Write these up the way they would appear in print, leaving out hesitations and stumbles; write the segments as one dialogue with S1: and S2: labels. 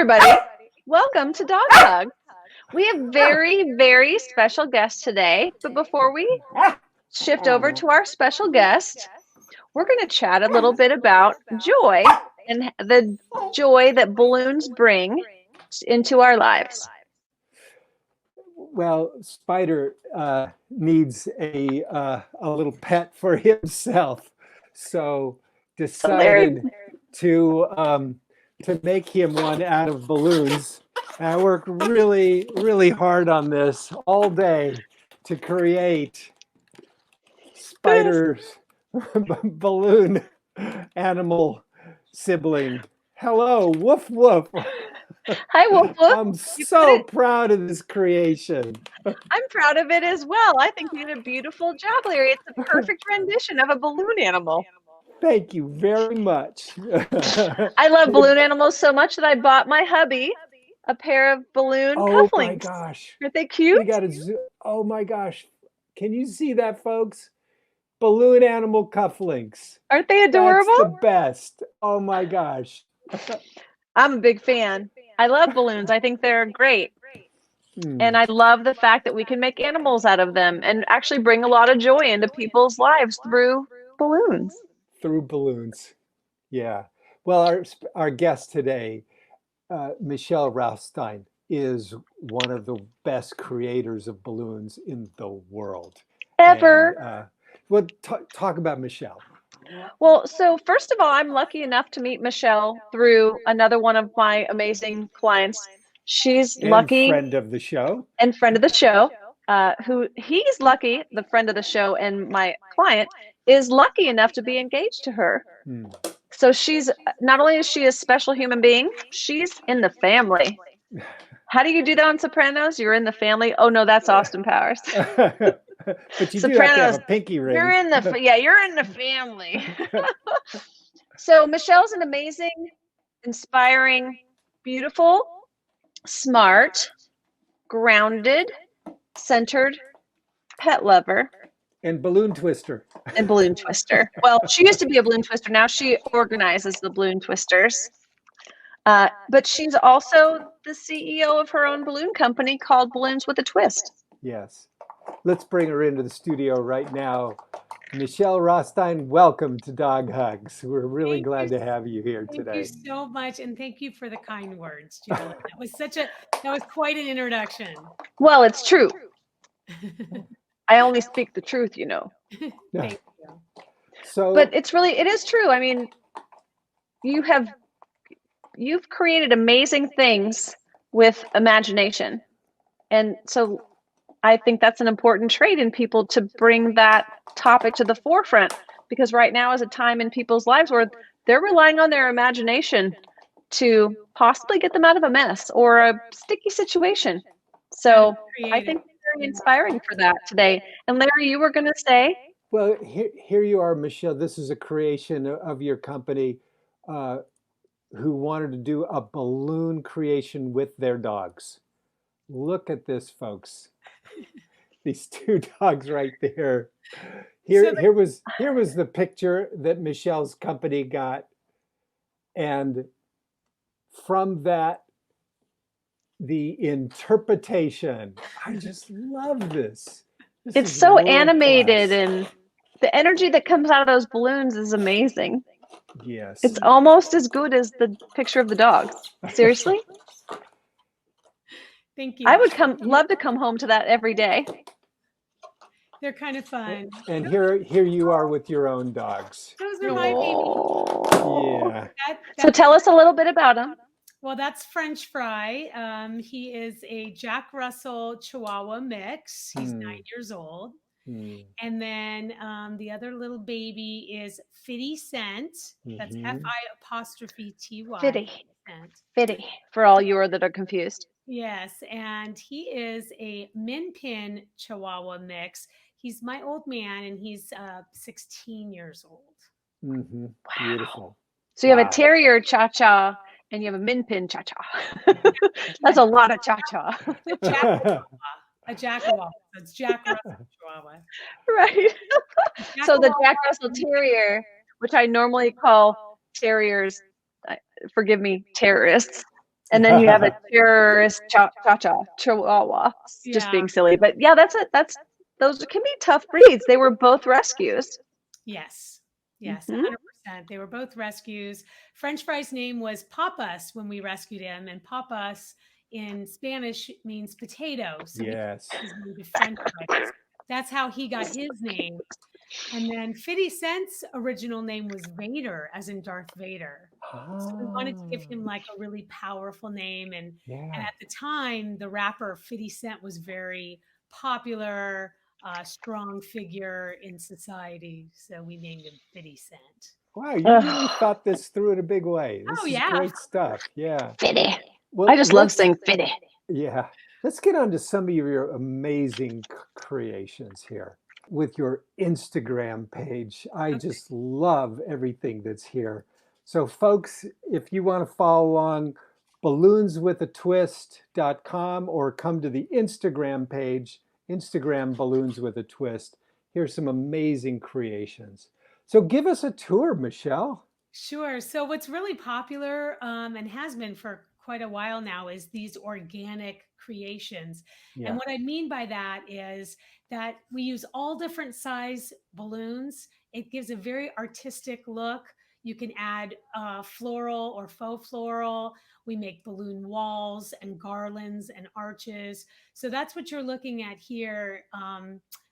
S1: everybody. Welcome to Dog Hug. We have very, very special guests today. But before we shift over to our special guest, we're going to chat a little bit about joy and the joy that balloons bring into our lives.
S2: Well, Spider needs a little pet for himself, so decided to make him one out of balloons. And I worked really, really hard on this all day to create Spider's balloon animal sibling. Hello, woof woof.
S1: Hi, Woof Woof.
S2: I'm so proud of this creation.
S1: I'm proud of it as well. I think you did a beautiful job, Larry. It's a perfect rendition of a balloon animal.
S2: Thank you very much.
S1: I love balloon animals so much that I bought my hubby a pair of balloon cufflinks.
S2: Oh my gosh.
S1: Aren't they cute?
S2: Oh my gosh. Can you see that, folks? Balloon animal cufflinks.
S1: Aren't they adorable?
S2: That's the best. Oh my gosh.
S1: I'm a big fan. I love balloons. I think they're great. And I love the fact that we can make animals out of them and actually bring a lot of joy into people's lives through balloons.
S2: Through balloons. Yeah. Well, our guest today, Michele Rothstein, is one of the best creators of balloons in the world.
S1: Ever.
S2: Well, talk about Michele.
S1: Well, so first of all, I'm lucky enough to meet Michele through another one of my amazing clients. She's lucky.
S2: Friend of the show.
S1: And friend of the show. He's lucky, the friend of the show, and my client is lucky enough to be engaged to her. So she's, not only is she a special human being, she's in the family. How do you do that on Sopranos? You're in the family. Oh no, that's Austin Powers.
S2: But you do have to have a pinky ring.
S1: You're in the family. So Michele's an amazing, inspiring, beautiful, smart, grounded, centered pet lover.
S2: And balloon twister.
S1: Well, she used to be a balloon twister. Now she organizes the balloon twisters. But she's also the CEO of her own balloon company called Balloons with a Twist.
S2: Yes. Let's bring her into the studio right now. Michele Rothstein, welcome to Dog Hugs. We're really glad to have you here today.
S3: Thank you so much, and thank you for the kind words, Julie. That was quite an introduction.
S1: Well, it's true. I only speak the truth, you know.
S3: Thank you.
S1: But it is true. I mean, you've created amazing things with imagination. And so I think that's an important trait in people to bring that topic to the forefront, because right now is a time in people's lives where they're relying on their imagination to possibly get them out of a mess or a sticky situation. So I think it's very inspiring for that today. And Larry, you were going to say?
S2: Well, here you are, Michele. This is a creation of your company who wanted to do a balloon creation with their dogs. Look at this, folks. These two dogs right there. Here was the picture that Michele's company got, and from that, the interpretation. I just love this.
S1: It's so animated, and the energy that comes out of those balloons is amazing.
S2: Yes.
S1: It's almost as good as the picture of the dogs. Seriously?
S3: Thank you.
S1: I would love to come home to that every day.
S3: They're kind of fun.
S2: And here you are with your own dogs.
S3: Those are my babies.
S2: Yeah.
S1: So tell us a little bit about him.
S3: Well, that's French Fry. He is a Jack Russell Chihuahua mix. He's 9 years old. And then the other little baby is Fitty Scent. That's F-I-apostrophe-T-Y.
S1: Fitty, for all you that are confused.
S3: Yes, and he is a Min Pin Chihuahua mix. He's my old man, and he's 16 years old.
S2: Wow. Beautiful.
S1: So you have a Terrier Cha-Cha, and you have a Min Pin Cha-Cha. That's a lot of Cha-Cha.
S3: A Jackawah. It's Jack Russell Chihuahua.
S1: Right. So the Jack Russell Terrier, which I normally call terriers, forgive me, terrorists. And then you have a Chihuahua, just
S3: Yeah.
S1: being silly. But yeah, that's it. Those can be tough breeds. They were both rescues.
S3: Yes. Yes,
S1: Mhm.
S3: 100%. They were both rescues. French Fry's name was Papas when we rescued him, and Papas in Spanish means potato. So we
S2: Yes.
S3: changed his name to French Fry. That's how he got his name. And then 50 Cent's original name was Vader, as in Darth Vader. So we wanted to give
S2: Ah,
S3: him like a really powerful name. And
S2: yeah.
S3: at the time, the rapper 50 Cent was very popular, strong figure in society. So we named him 50 Cent.
S2: Wow, you really
S1: Ugh,
S2: thought this through in a big way.
S3: Oh,
S2: This is
S3: yeah.
S2: great stuff. Yeah.
S1: Fitty. I
S2: Well,
S1: just love
S2: let's,
S1: saying Fitty.
S2: yeah, let's get on to some of your amazing creations here. With your Instagram page, I
S3: Okay.
S2: just love everything that's here. So, folks, if you want to follow along, balloonswithatwist.com or come to the Instagram page, Instagram Balloons with a Twist. Here's some amazing creations. So, give us a tour, Michele.
S3: Sure. So what's really popular and has been for quite a while now is these organic creations. And
S2: Yeah,
S3: what I mean by that is that we use all different size balloons. It gives a very artistic look. You can add floral or faux floral. We make balloon walls and garlands and arches. So that's what you're looking at here.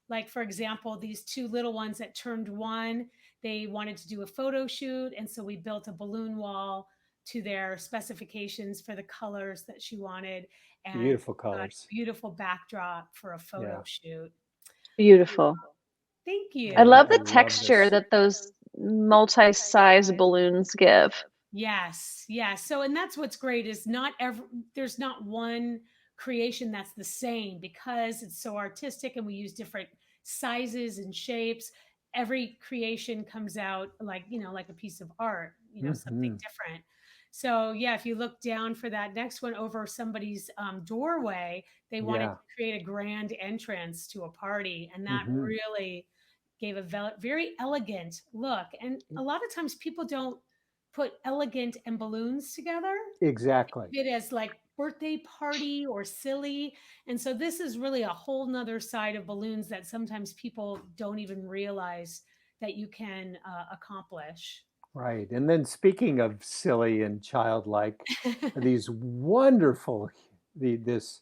S3: Like, for example, these two little ones that turned one, they wanted to do a photo shoot, and so we built a balloon wall to their specifications for the colors that she wanted, and
S2: beautiful
S3: got a
S2: colors.
S3: beautiful backdrop for a photo
S2: Yeah,
S3: shoot.
S1: Beautiful.
S3: Thank
S1: I
S3: you.
S1: love
S2: I
S1: the
S2: love
S1: texture
S2: this.
S1: that those multi-size balloons give.
S3: Yes, yes. So, and that's what's great is not every there's not one creation that's the same because it's so artistic and we use different sizes and shapes. Every creation comes out like, like a piece of art, something
S2: Hmm.
S3: different. So, yeah, if you look down for that next one over somebody's doorway, they wanted
S2: Yeah.
S3: to create a grand entrance to a party, and that
S2: Hmm.
S3: really gave a very elegant look. And a lot of times people don't put elegant and balloons together.
S2: Exactly.
S3: It as like birthday party or silly. And so this is really a whole nother side of balloons that sometimes people don't even realize that you can accomplish.
S2: Right. And then speaking of silly and childlike, these wonderful this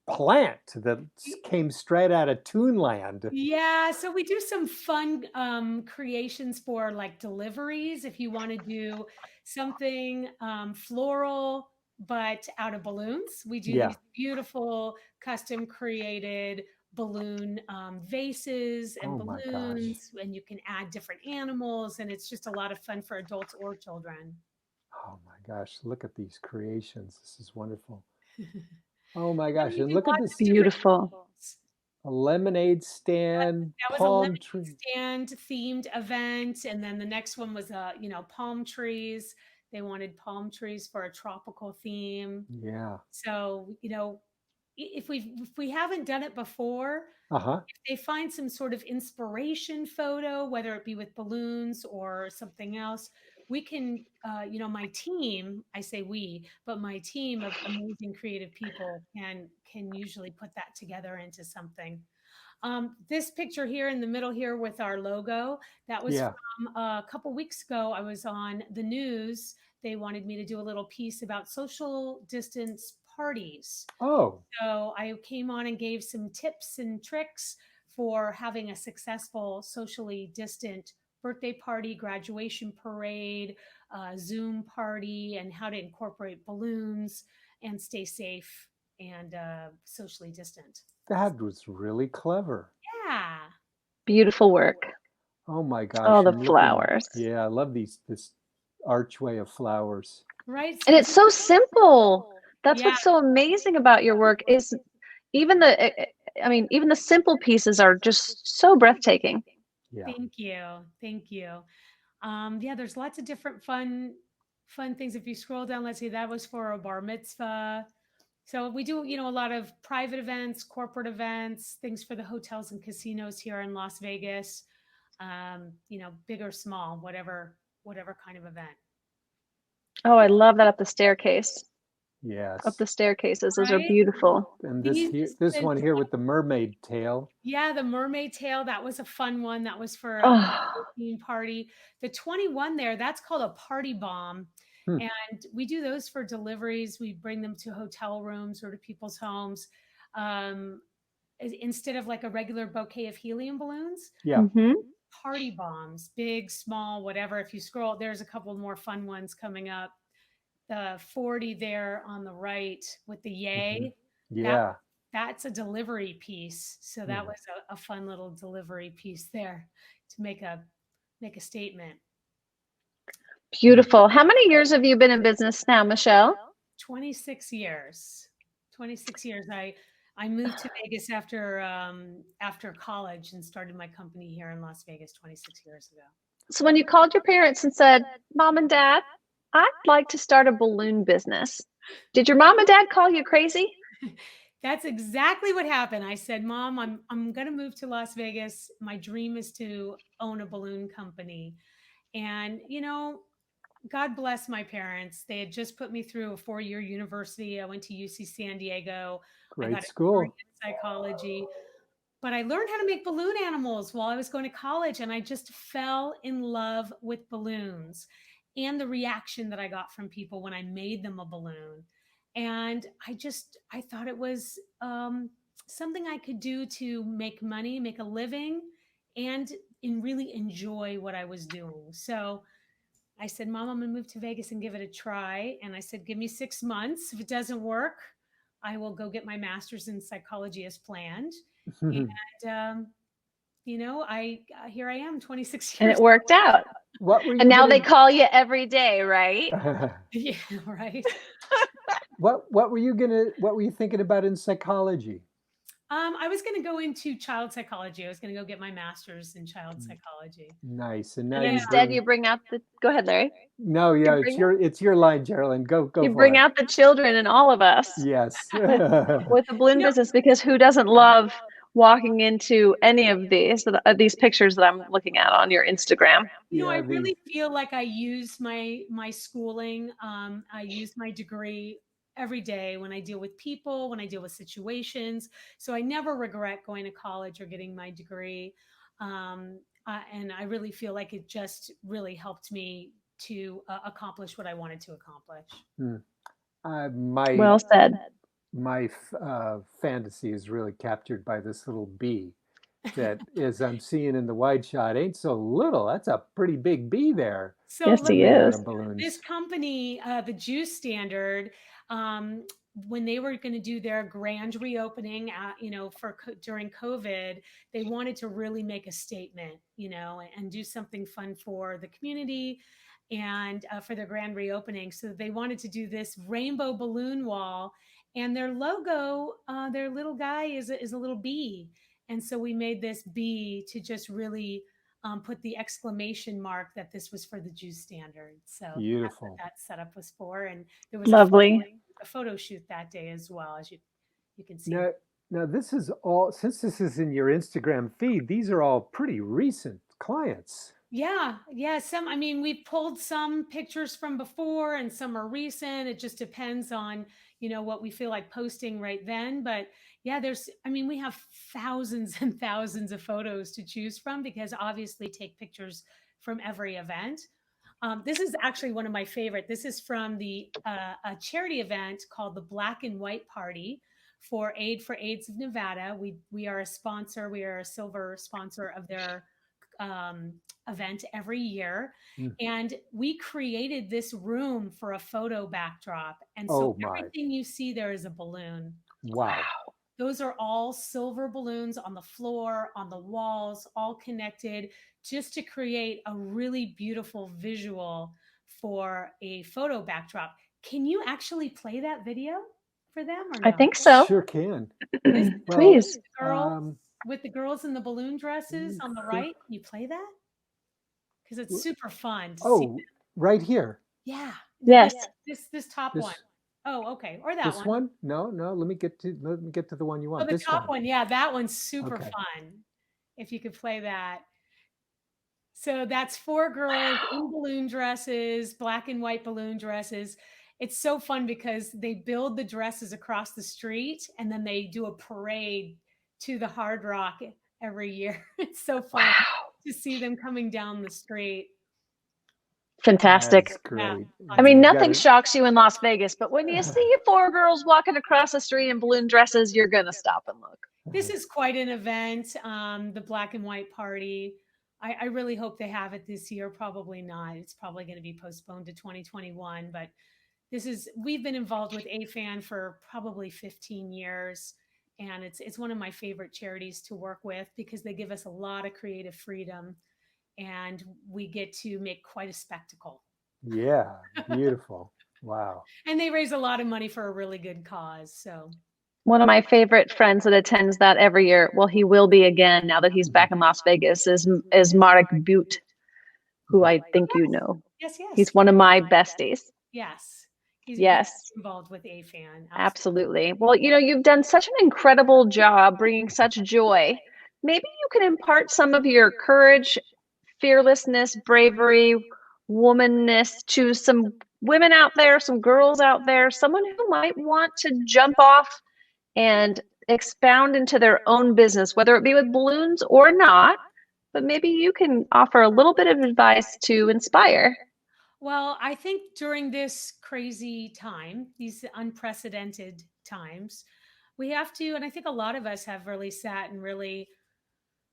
S2: plant that came straight out of Toonland.
S3: Yeah, so we do some fun creations for like deliveries. If you want to do something floral but out of balloons, we do
S2: Yeah.
S3: these beautiful custom created balloon vases and
S2: Oh my gosh.
S3: balloons, and you can add different animals, and it's just a lot of fun for adults or children.
S2: Oh my gosh. Look at these creations. This is wonderful. Oh my
S3: And
S2: gosh.
S3: we
S2: And
S3: do
S2: look at
S3: lots of
S2: this,
S3: different
S1: Beautiful.
S3: things.
S2: a lemonade stand,
S3: That was a
S2: palm
S3: lemonade
S2: tree.
S3: stand themed event, and then the next one was palm trees. They wanted palm trees for a tropical theme.
S2: Yeah.
S3: So, if we haven't done it before,
S2: Uh-huh.
S3: if they find some sort of inspiration photo, whether it be with balloons or something else, we can, my team, I say we, but my team of amazing creative people can usually put that together into something. This picture here in the middle here with our logo, that was
S2: Yeah.
S3: from a couple weeks ago. I was on the news. They wanted me to do a little piece about social distance parties.
S2: Oh,
S3: So I came on and gave some tips and tricks for having a successful socially distant birthday party, graduation parade, Zoom party, and how to incorporate balloons and stay safe and socially distant.
S2: that was really clever.
S3: Yeah.
S1: Beautiful work.
S2: Oh my
S1: Oh,
S2: gosh,
S1: the
S2: I'm looking.
S1: flowers.
S2: Yeah, I love this archway of flowers.
S3: Right.
S1: And it's so simple. That's
S3: Yeah.
S1: what's so amazing about your work is even even the simple pieces are just so breathtaking.
S2: Yeah.
S3: Thank you. Thank you. Yeah, there's lots of different fun things. If you scroll down, let's see, that was for a bar mitzvah. So we do, a lot of private events, corporate events, things for the hotels and casinos here in Las Vegas. Big or small, whatever kind of event.
S1: Oh, I love that up the staircase.
S2: Yes.
S1: up the staircases. Those are
S3: Right?
S1: beautiful.
S2: And
S3: These
S2: this
S3: the
S2: one here with the mermaid tail.
S3: Yeah, the mermaid tail, that was a fun one. That was for a
S1: Oh,
S3: theme party. The 21 there, that's called a party bomb.
S2: Hmm.
S3: And we do those for deliveries. We bring them to hotel rooms or to people's homes. Um, Instead of like a regular bouquet of helium balloons,
S2: Yeah.
S1: mm-hmm.
S3: party bombs, big, small, whatever. If you scroll, there's a couple more fun ones coming up. The 40 there on the right with the
S2: Mm-hmm.
S3: yay, that
S2: Yeah.
S3: that's a delivery piece. So that
S2: Hmm.
S3: was a fun little delivery piece there to make a statement.
S1: Beautiful. How many years have you been in business now, Michele?
S3: 26 years. 26 years. I moved to Vegas after college and started my company here in Las Vegas 26 years ago.
S1: So when you called your parents and said, Mom and Dad, I'd like to start a balloon business, did your mom and dad call you crazy?
S3: That's exactly what happened. I said, "Mom, I'm going to move to Las Vegas. My dream is to own a balloon company." And God bless my parents. They had just put me through a 4-year university. I went to UC San Diego. I got
S2: Great
S3: a degree
S2: school.
S3: in psychology. But I learned how to make balloon animals while I was going to college, and I just fell in love with balloons and the reaction that I got from people when I made them a balloon. And I thought it was something I could do to make money, make a living, and really enjoy what I was doing. So I said, Mom, I'm going to move to Vegas and give it a try. And I said, give me 6 months. If it doesn't work, I will go get my master's in psychology as planned. And, I here I am 26
S1: And
S3: years.
S1: it worked out.
S2: What were
S1: And
S2: you
S1: now they
S2: gonna
S1: call you every day, right?
S3: Yeah, right.
S2: what were you thinking about in psychology?
S3: I was going to go into child psychology. I was going to go get my master's in child psychology.
S2: Nice. And now
S1: And
S3: Yeah.
S2: you
S1: instead
S2: bring
S1: you bring out the, go ahead, Larry.
S2: no,
S1: You
S2: yeah,
S1: bring
S2: it's your line, Geraldine. Go
S1: you
S2: for
S1: bring
S2: it.
S1: out the children in all of us
S2: Yes.
S1: with the balloon business, because who doesn't love walking into any of these pictures that I'm looking at on your Instagram?
S3: I
S2: Yeah,
S3: really feel like I use my schooling. I use my degree every day when I deal with people, when I deal with situations. So I never regret going to college or getting my degree. And I really feel like it just really helped me to accomplish what I wanted to accomplish.
S2: Hmm. My
S1: Well said.
S2: fantasy is really captured by this little bee that is I'm seeing in the wide shot ain't so little. That's a pretty big bee there.
S3: So
S1: Yes,
S3: let
S1: he
S2: Made out
S1: is.
S2: of
S3: this
S2: balloons.
S3: company, the Juice Standard, um, when they were going to do their grand reopening, during COVID, they wanted to really make a statement, and do something fun for the community and for their grand reopening. So they wanted to do this rainbow balloon wall, and their logo, their little guy is a little bee, and so we made this bee to just really put the exclamation mark that this was for the Juice Standard. So that's what
S2: Beautiful.
S3: that setup was for. And there was
S1: Lovely.
S3: a photo shoot that day as well, as you can see.
S2: Now, this is all, since this is in your Instagram feed, these are all pretty recent clients.
S3: Yeah, yeah. I mean, we pulled some pictures from before and some are recent. It just depends on, what we feel like posting right then. But yeah, we have thousands and thousands of photos to choose from because obviously take pictures from every event. This is actually one of my favorite. This is from a charity event called the Black and White Party for Aid for AIDS of Nevada. We are a sponsor. We are a silver sponsor of their um, event every year.
S2: Mm.
S3: And we created this room for a photo backdrop. And so
S2: Oh my.
S3: everything you see there is a balloon.
S2: Wow.
S3: Those are all silver balloons on the floor, on the walls, all connected, just to create a really beautiful visual for a photo backdrop. Can you actually play that video for them or
S1: I
S3: no?
S1: think so.
S2: Sure can.
S3: This
S2: Well,
S1: Please.
S3: girl with the girls in the balloon dresses on the
S2: sure.
S3: right. Can you play that? Because it's super fun to see.
S2: Oh, right here.
S3: Yeah.
S1: Yes.
S3: This top
S2: This
S3: one. Oh, okay. Or that
S2: this
S3: one.
S2: one? No, let me get to the one you
S3: Oh,
S2: want.
S3: the
S2: This
S3: top
S2: one.
S3: one. Yeah, that one's super
S2: Okay.
S3: fun. If you could play that. So that's 4 girls in balloon dresses, black and white balloon dresses. it's so fun because they build the dresses across the street and then they do a parade to the Hard Rock every year. It's so fun
S1: Wow.
S3: to see them coming down the street.
S1: Fantastic.
S2: That's
S3: Yeah,
S2: great.
S1: I
S3: lots of
S1: mean,
S2: You
S3: fun.
S2: got
S1: nothing
S2: it.
S1: shocks you in Las Vegas, but when you see 4 girls walking across the street in balloon dresses, you're going to stop and look.
S3: This is quite an event, the black and white party. I really hope they have it this year. Probably not. It's probably going to be postponed to 2021. But we've been involved with AFAN for probably 15 years. And it's one of my favorite charities to work with because they give us a lot of creative freedom and we get to make quite a spectacle.
S2: Yeah, beautiful. Wow.
S3: And they raise a lot of money for a really good cause. So
S1: One of my favorite friends that attends that every year, well, he will be again now that he's back in Las Vegas, is Marek Butte, who I think you know.
S3: yes,
S1: He's one of my besties.
S3: yes. He's very
S1: Yes,
S3: involved with AFAN.
S1: absolutely. Well, you've done such an incredible job bringing such joy. Maybe you can impart some of your courage, fearlessness, bravery, womanness to some women out there, some girls out there, someone who might want to jump off and expound into their own business, whether it be with balloons or not. But maybe you can offer a little bit of advice to inspire.
S3: Well, I think during this crazy time, these unprecedented times, we have to, and I think a lot of us have really sat and really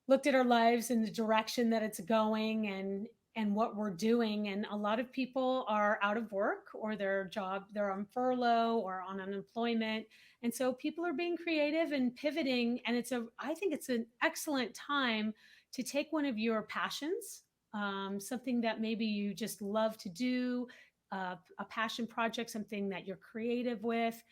S3: looked at our lives and the direction that it's going and what we're doing. And a lot of people are out of work or they're on furlough or on unemployment. And so people are being creative and pivoting. And I think it's an excellent time to take one of your passions, something that maybe you just love to do, a passion project, something that you're creative with,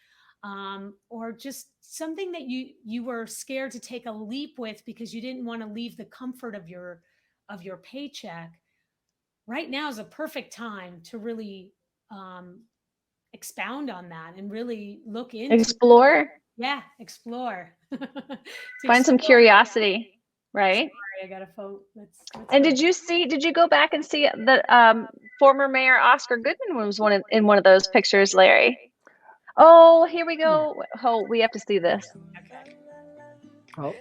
S3: or just something that you were scared to take a leap with because you didn't want to leave the comfort of your paycheck. Right now is a perfect time to really expound on that and really look into
S1: Explore,
S3: explore to
S1: find some
S3: explore.
S1: curiosity, right?
S3: Sorry, I got a phone. Let's
S1: And
S3: go.
S1: did you go back and see that former Mayor Oscar Goodman was in one of those pictures, Larry? Oh, here we go. Oh, we have to see this.
S3: Okay.
S2: Oh,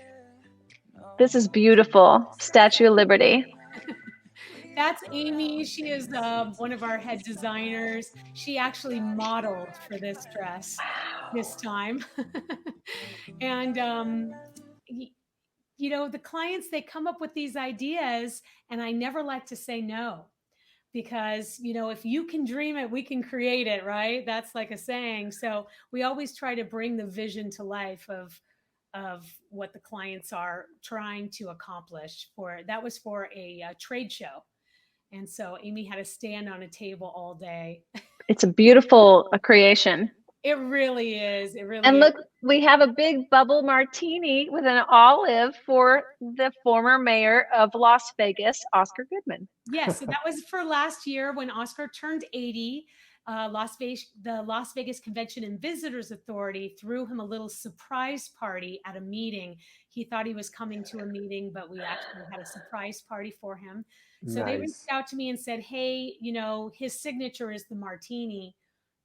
S1: This is beautiful. Statue of Liberty.
S3: That's Amy. She is one of our head designers. She actually modeled for this dress this time. And, the clients, they come up with these ideas, and I never like to say no because, if you can dream it, we can create it, right? That's like a saying. So we always try to bring the vision to life of what the clients are trying to accomplish. That was for a trade show. And so Amy had to stand on a table all day.
S1: It's a beautiful creation.
S3: It really is. It really
S1: And
S3: is.
S1: look, we have a big bubble martini with an olive for the former mayor of Las Vegas, Oscar Goodman.
S3: Yes, so that was for last year when Oscar turned 80. The Las Vegas Convention and Visitors Authority threw him a little surprise party at a meeting. He thought he was coming to a meeting, but we actually had a surprise party for him. So they reached
S2: nice.
S3: out to me and said, hey, his signature is the martini.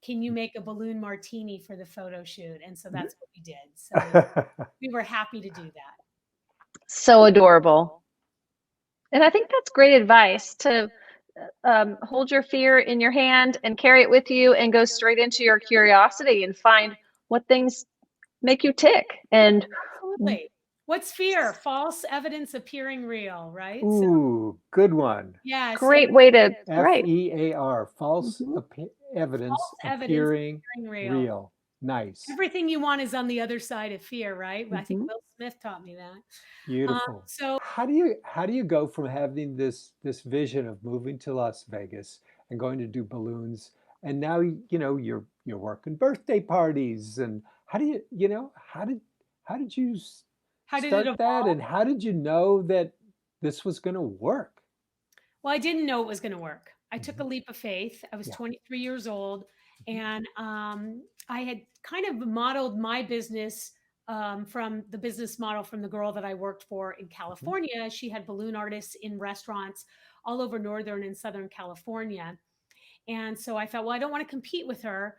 S3: Can you make a balloon martini for the photo shoot? And so that's what we did. So we were happy to do that.
S1: So adorable. And I think that's great advice to hold your fear in your hand and carry it with you and go straight into your curiosity and find what things make you tick. And
S3: Absolutely. What's fear? False evidence appearing real, right? So,
S2: Ooh, good one.
S3: yeah. So
S1: great way to, right.
S2: FEAR, false evidence
S3: false evidence
S2: appearing
S3: appearing real.
S2: real. Nice.
S3: Everything you want is on the other side of fear, right? I think
S1: Mhm.
S3: Will Smith taught me that.
S2: Beautiful.
S3: So
S2: How do you go from having this vision of moving to Las Vegas and going to do balloons, and now you're working birthday parties, and how do how did you
S3: how did it
S2: start that,
S3: evolve?
S2: and how did you know that this was going to work?
S3: Well, I didn't know it was going to work. I took a
S2: Mhm.
S3: leap of faith. I was
S2: Yeah.
S3: 23 years old,
S2: Mhm.
S3: and I had kind of modeled my business from the business model from the girl that I worked for in
S2: Mhm.
S3: California. She had balloon artists in restaurants all over Northern and Southern California. And so I thought, well, I don't want to compete with her.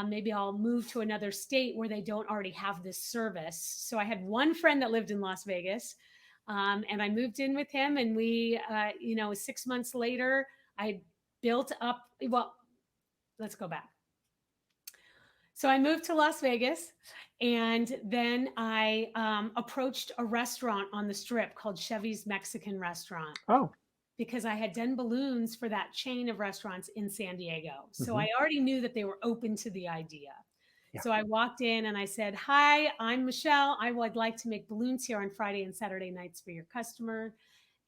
S3: Maybe I'll move to another state where they don't already have this service. So I had one friend that lived in Las Vegas, and I moved in with him. And we, 6 months later, I built up. Well, let's go back. So I moved to Las Vegas, and then I approached a restaurant on the Strip called Chevy's Mexican Restaurant.
S2: Oh.
S3: Because I had done balloons for that chain of restaurants in San Diego. So I already knew that they were open to the idea. Yeah. So I walked in and I said, "Hi, I'm Michelle. I would like to make balloons here on Friday and Saturday nights for your customer."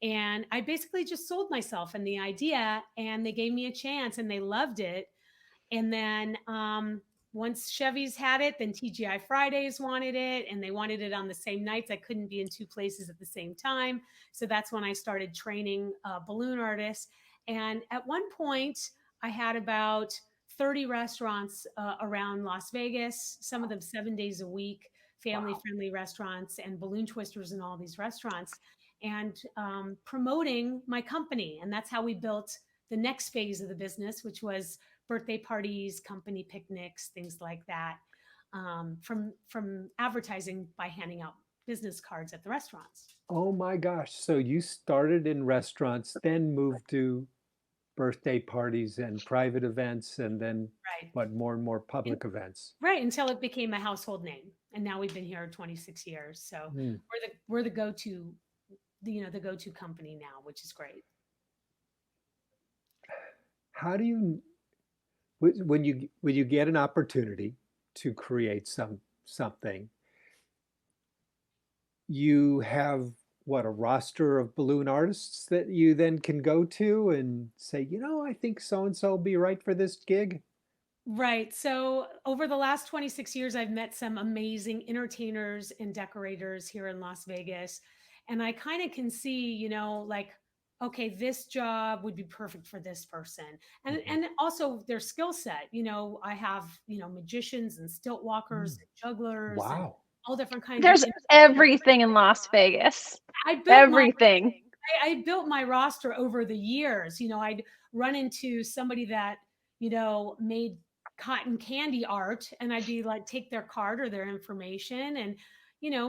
S3: And I basically just sold myself and the idea, and they gave me a chance and they loved it. And then once Chevy's had it, then TGI Fridays wanted it, and they wanted it on the same nights. I couldn't be in two places at the same time. So that's when I started training balloon artists. And at one point, I had about 30 restaurants around Las Vegas, some of them 7 days a week, family-friendly restaurants, and balloon twisters in all these restaurants, and promoting my company. And that's how we built the next phase of the business, which was birthday parties, company picnics, things like that, from advertising by handing out business cards at the restaurants.
S2: Oh my gosh. So you started in restaurants, then moved to birthday parties and private events, and then more and more public events.
S3: Right, until it became a household name. And now we've been here 26 years. So we're the go-to, the go-to company now, which is great.
S2: How do you, when you get an opportunity to create something, you have a roster of balloon artists that you then can go to and say, I think so and so will be right for this gig?
S3: Right. So over the last 26 years, I've met some amazing entertainers and decorators here in Las Vegas. And I kind of can see, okay, this job would be perfect for this person. And also their skill set. I have, magicians and stilt walkers and jugglers.
S2: Wow.
S3: And all different kinds.
S1: There's everything in Las Vegas. I
S3: built my roster over the years. I'd run into somebody that, made cotton candy art, and I'd be like, take their card or their information. And,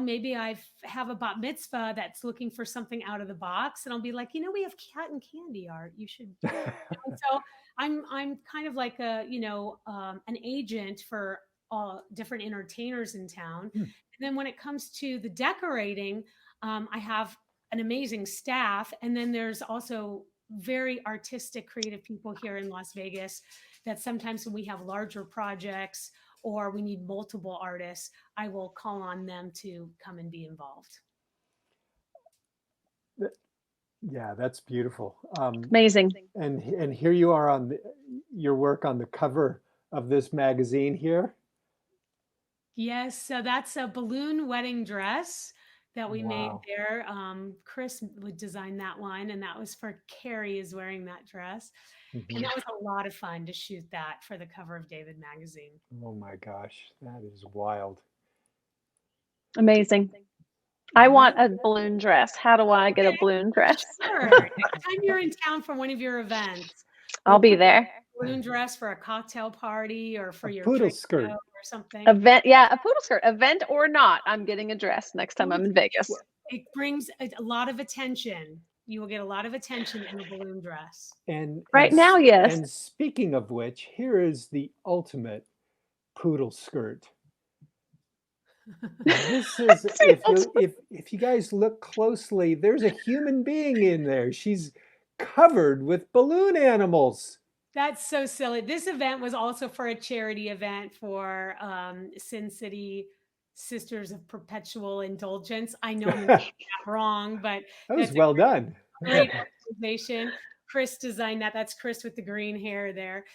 S3: maybe I have a bat mitzvah that's looking for something out of the box. And I'll be like, we have cotton candy art. You should. So I'm kind of like an agent for all different entertainers in town. And then when it comes to the decorating, I have an amazing staff. And then there's also very artistic, creative people here in Las Vegas that sometimes when we have larger projects or we need multiple artists, I will call on them to come and be involved.
S2: Yeah, that's beautiful.
S1: Amazing.
S2: And here you are on your work on the cover of this magazine here.
S3: Yes, so that's a balloon wedding dress that we made there. Chris would design that one, and that was for Carrie is wearing that dress. And that was a lot of fun to shoot that for the cover of David magazine.
S2: Oh my gosh, that is wild.
S1: Amazing. I want a balloon dress. How do I get a balloon dress?
S3: Sure. Next time you're in town for one of your events,
S1: I'll be there.
S3: Balloon dress for a cocktail party or for your
S2: poodle skirt
S3: or something.
S1: Event, yeah, a poodle skirt. Event or not, I'm getting a dress next time I'm in Vegas.
S3: It brings a lot of attention. You will get a lot of attention in a balloon dress.
S2: And
S1: now, yes.
S2: And speaking of which, here is the ultimate poodle skirt. This is, if you guys look closely, there's a human being in there. She's covered with balloon animals.
S3: That's so silly. This event was also for a charity event for Sin City Sisters of Perpetual Indulgence. I know I'm that wrong, but
S2: that was well done.
S3: Great organization. Chris designed that. That's Chris with the green hair there.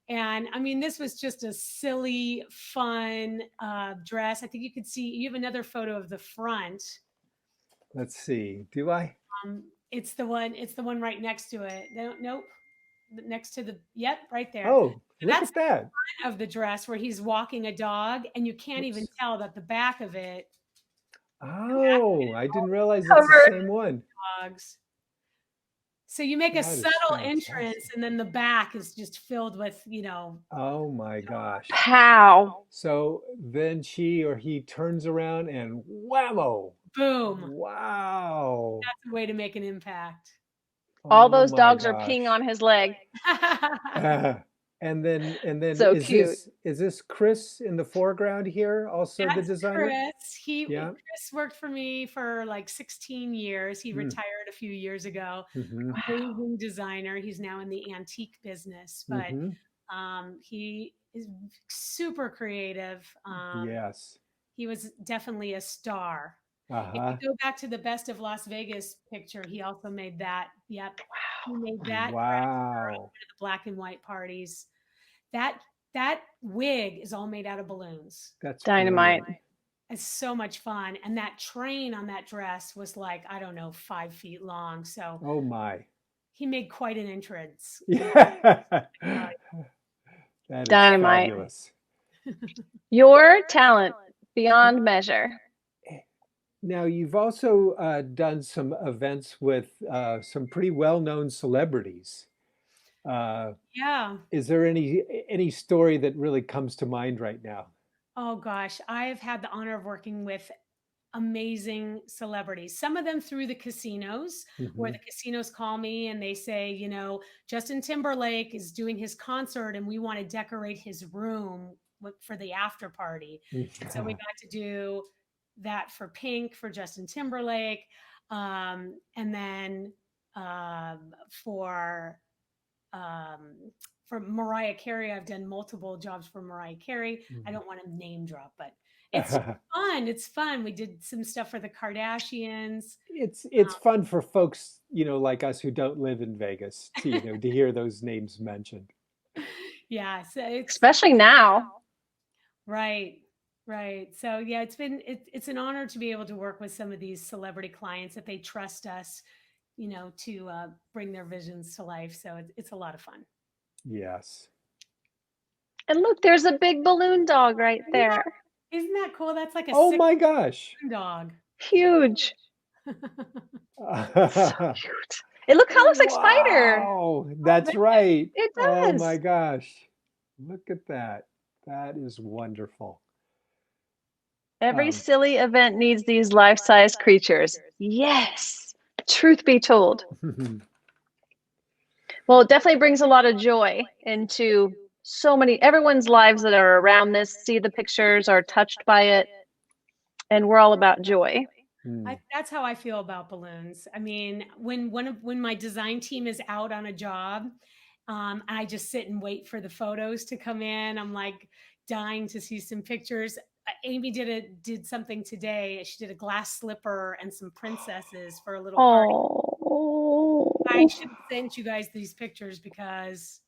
S3: And I mean, this was just a silly, fun dress. I think you could see, you have another photo of the front.
S2: Let's see. Do I?
S3: It's the one right next to it. Nope. Next to the, right there.
S2: Oh, look at that.
S3: The of the dress where he's walking a dog, and you can't even tell that the back of it.
S2: Oh, I didn't realize it's the same one.
S3: Dogs. So you make a
S2: That is
S3: subtle
S2: fantastic.
S3: entrance, and then the back is just filled with,
S2: Oh my gosh.
S1: Pow.
S2: So then she or he turns around and whammo.
S3: boom.
S2: Wow.
S3: That's a way to make an impact.
S1: All
S2: Oh
S1: those
S2: my
S1: dogs are peeing
S2: gosh.
S1: on his leg.
S2: And then
S1: So cute.
S2: is this Chris in the foreground here, also the
S3: That's
S2: designer?
S3: Chris.
S2: Yeah.
S3: Chris worked for me for like 16 years. He
S2: Mm.
S3: retired a few years ago.
S2: Mm-hmm.
S3: Amazing designer. He's now in the antique business, but
S2: Mm-hmm.
S3: he is super creative.
S2: Yes.
S3: He was definitely a star. If you
S2: Uh-huh.
S3: go back to the Best of Las Vegas picture, he also made that. Yep. He made that dress for
S2: Wow.
S3: one of the black and white parties. That that wig is all made out of balloons.
S2: That's
S1: Dynamite.
S2: brilliant.
S3: It's so much fun. And that train on that dress was like, I don't know, 5 feet long. So
S2: Oh my.
S3: he made quite an entrance.
S2: Yeah. That is
S1: Dynamite.
S2: fabulous.
S1: Your talent beyond measure.
S2: Now, you've also done some events with some pretty well-known celebrities. Uh,
S3: Yeah.
S2: is there any story that really comes to mind right now?
S3: Oh gosh, I've had the honor of working with amazing celebrities. Some of them through the casinos, where
S2: Hmm.
S3: the casinos call me and they say, Justin Timberlake is doing his concert and we want to decorate his room for the after party. And so we got to do that for Pink, for Justin Timberlake. And then for for Mariah Carey, I've done multiple jobs for Mariah Carey. I don't want to name drop, but it's fun. It's fun. We did some stuff for the Kardashians.
S2: It's fun for folks, like us who don't live in Vegas to hear those names mentioned.
S3: Yeah, so
S1: Especially now.
S3: right, right. So yeah, it's an honor to be able to work with some of these celebrity clients that they trust us, to bring their visions to life. So it's a lot of fun.
S2: Yes.
S1: And look, there's a big balloon dog right there.
S3: Isn't that cool? That's like a
S2: Oh
S3: sick
S2: my gosh.
S3: dog.
S1: Huge. So cute. It kind of looks like Spider.
S2: Wow, that's right.
S1: It
S2: Oh my
S1: does.
S2: gosh. Look at that. That is wonderful.
S1: Every
S2: Um,
S1: silly event needs these life-size creatures. Yes. Truth be told. Well, it definitely brings a lot of joy into everyone's lives that are around this, see the pictures, are touched by it, and we're all about joy.
S3: That's how I feel about balloons. I mean, when my design team is out on a job, I just sit and wait for the photos to come in. I'm like dying to see some pictures. Amy did something today. She did a glass slipper and some princesses for a little party. I
S1: Oh.
S3: should have sent you guys these pictures because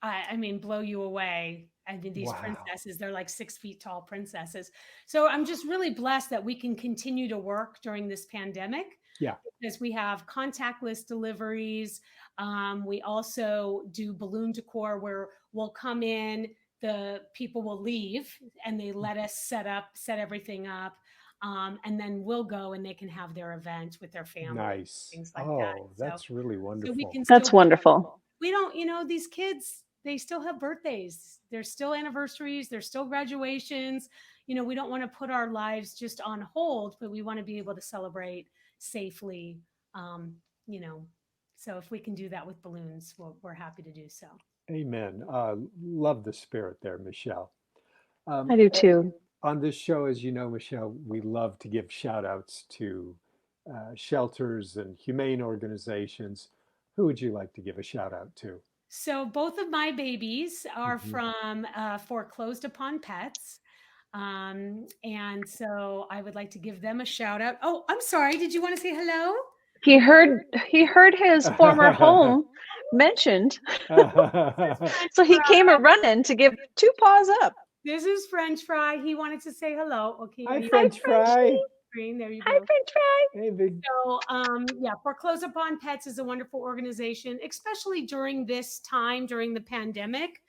S3: I mean, blow you away. I mean, these
S2: wow.
S3: princesses, they're like 6 feet tall princesses. So I'm just really blessed that we can continue to work during this pandemic.
S2: Yeah.
S3: Because we have contactless deliveries. We also do balloon decor where we'll come in, the people will leave, and they let us set everything up. And then we'll go and they can have their event with their family,
S2: Nice.
S3: things like that.
S2: Oh, that's really
S3: So we
S2: wonderful.
S3: can
S1: That's
S3: still,
S1: wonderful.
S3: we don't, these kids, they still have birthdays. There's still anniversaries. There's still graduations. We don't want to put our lives just on hold, but we want to be able to celebrate safely. Um, you know, so if we can do that with balloons, we're happy to do so.
S2: Amen. Love the spirit there, Michele.
S1: I do too.
S2: On this show, as you know, Michele, we love to give shout outs to shelters and humane organizations. Who would you like to give a shout out to?
S3: So both of my babies are
S2: Mhm.
S3: from Foreclosed Upon Pets. And so I would like to give them a shout out. Oh, I'm sorry. Did you want to say hello?
S1: He heard his former home mentioned. So he came a running to give 2 paws up.
S3: This is French Fry. He wanted to say hello. Okay.
S2: Hi,
S3: Hi,
S2: French fry.
S3: Screen. There you
S1: Hi,
S3: go.
S1: French Fry.
S2: Hey, big.
S3: So, yeah, Foreclosed Upon Pets is a wonderful organization, especially during this time, during the pandemic.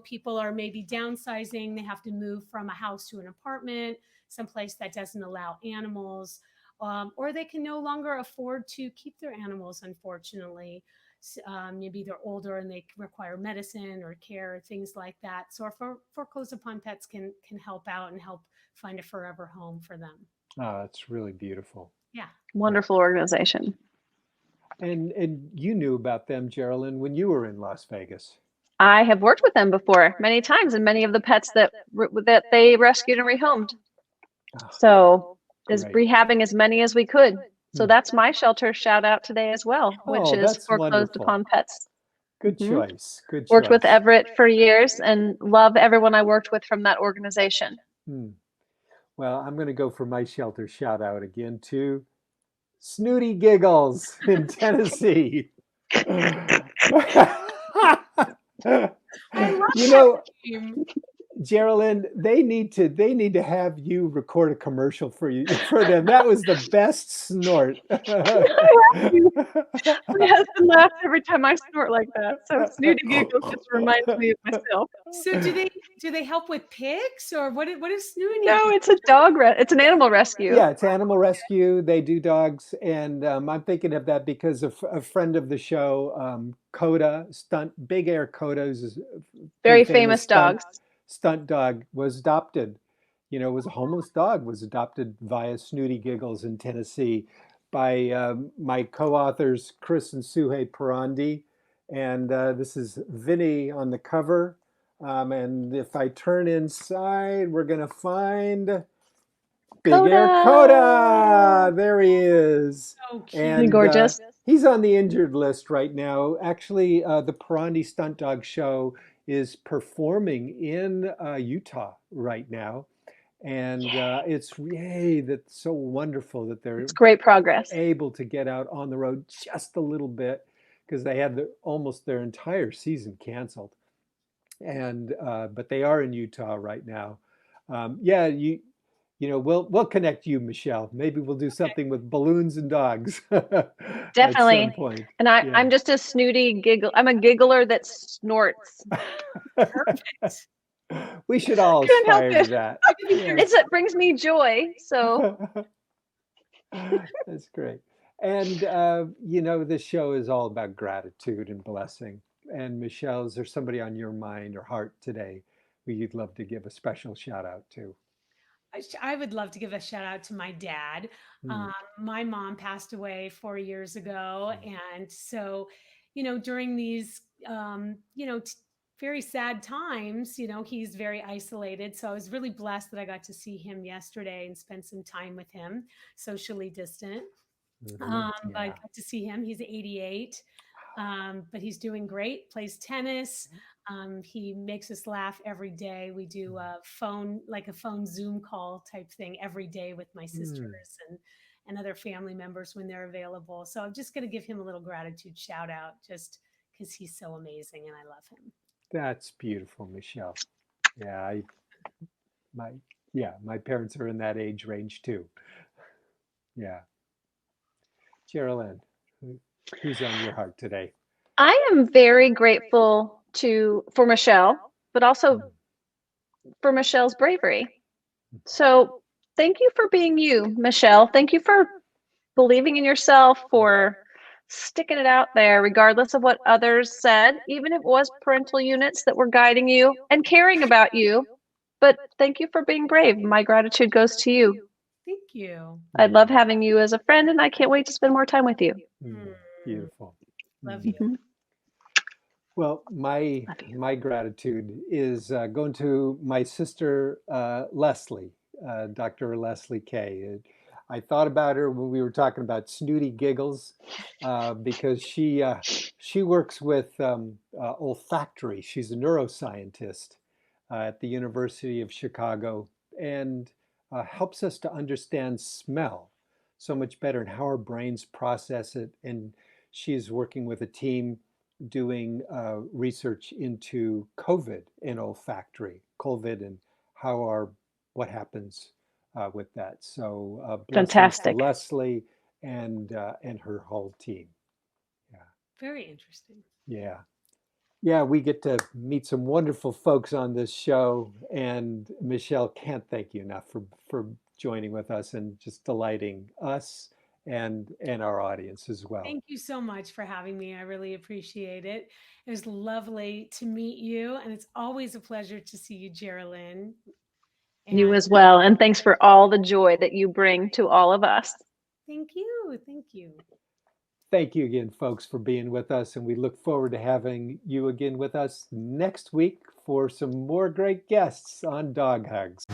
S3: People are maybe downsizing. They have to move from a house to an apartment, someplace that doesn't allow animals. or they can no longer afford to keep their animals, unfortunately. Maybe they're older and they require medicine or care, things like that. So our foreclosed upon pets can help out and help find a forever home for them.
S2: Oh, that's really beautiful.
S3: Yeah.
S1: Wonderful organization.
S2: And you knew about them, Geraldine, when you were in Las Vegas.
S1: I have worked with them before many times, and many of the pets that they rescued and rehomed.
S2: Oh,
S1: So is
S2: great.
S1: rehabbing as many as we could. So
S2: Hmm.
S1: that's my shelter shout out today as well, which
S2: Oh,
S1: is
S2: that's
S1: foreclosed
S2: wonderful.
S1: upon pets.
S2: Good
S1: Mhm.
S2: choice. Good
S1: Worked with
S2: choice.
S1: Everett for years and love everyone I worked with from that organization.
S2: Hmm. Well, I'm going to go for my shelter shout out again to Snooty Giggles in Tennessee.
S3: I love
S2: You
S3: that
S2: know,
S3: name.
S2: Geraldine, they need to have you record a commercial for them. That was the best snort.
S1: My husband laughs every time I snort like that. So Snooty Giggles just reminds me of myself.
S3: So do they help with pigs, or what is Snooty
S1: No,
S3: do?
S1: it's a it's an animal rescue.
S2: Yeah, it's animal rescue. They do dogs, and I'm thinking of that because of a friend of the show, Coda, Big Air Coda, is a pretty
S1: Very
S2: famous
S1: famous dogs.
S2: stunt dog, was adopted. Was a homeless dog, was adopted via Snooty Giggles in Tennessee by my co-authors Chris and Suhei Parandi, and this is Vinny on the cover. And if I turn inside, we're gonna find Big Air Coda. There he is.
S3: So cute.
S1: Isn't he
S2: And
S1: gorgeous?
S2: he's on the injured list right now. Actually, the Parandi Stunt Dog Show is performing in Utah right now. And that's so wonderful that they're
S1: It's great progress.
S2: able to get out on the road just a little bit because they had almost their entire season canceled. And but they are in Utah right now. Yeah, we'll connect you, Michelle. Maybe we'll do something with balloons and dogs at some
S1: Definitely.
S2: point.
S1: And
S2: Yeah.
S1: I'm just a snooty giggle. I'm a giggler that snorts.
S3: Perfect.
S2: We should all
S1: Can't help
S2: aspire to
S1: it.
S2: that.
S1: It brings me joy. So
S2: That's great. And this show is all about gratitude and blessing. And Michelle, is there somebody on your mind or heart today who you'd love to give a special shout out to?
S3: I would love to give a shout out to my dad.
S2: Hmm.
S3: My mom passed away 4 years ago,
S2: Hmm.
S3: and so, during these, very sad times, he's very isolated. So I was really blessed that I got to see him yesterday and spend some time with him, socially distant. But I
S2: Yeah.
S3: got to see him. He's 88, but he's doing great. Plays tennis. He makes us laugh every day. We do a phone Zoom call type thing every day with my
S2: Hmm.
S3: sisters and other family members when they're available. So I'm just going to give him a little gratitude shout out just because he's so amazing and I love him.
S2: That's beautiful, Michelle. Yeah, my my parents are in that age range too. Yeah. Geraldine, who's on your heart today?
S1: I am very grateful for Michelle, but also for Michelle's bravery. So thank you for being you, Michelle. Thank you for believing in yourself, for sticking it out there, regardless of what others said, even if it was parental units that were guiding you and caring about you. But thank you for being brave. My gratitude goes to you.
S3: Thank you.
S1: I love having you as a friend, and I can't wait to spend more time with you.
S2: Beautiful.
S3: Love you.
S1: Mhm.
S2: Well, my
S1: Love you.
S2: my gratitude is going to my sister Leslie, Dr. Leslie Kay. I thought about her when we were talking about Snooty Giggles because she works with olfactory. She's a neuroscientist at the University of Chicago and helps us to understand smell so much better and how our brains process it. And she's working with a team doing research into COVID and olfactory, COVID and what happens with that. So blessings to
S1: Fantastic.
S2: Leslie and her whole team. Yeah,
S3: Very interesting.
S2: yeah, yeah. We get to meet some wonderful folks on this show, and Michelle, can't thank you enough for joining with us and just delighting us and our audience as well.
S3: Thank you so much for having me. I really appreciate it. It was lovely to meet you, and it's always a pleasure to see you, Geraldine.
S1: You
S3: And
S1: as well. And thanks for all the joy that you bring to all of us.
S3: thank you. Thank you.
S2: Thank you again, folks, for being with us. And we look forward to having you again with us next week for some more great guests on Dog Hugs.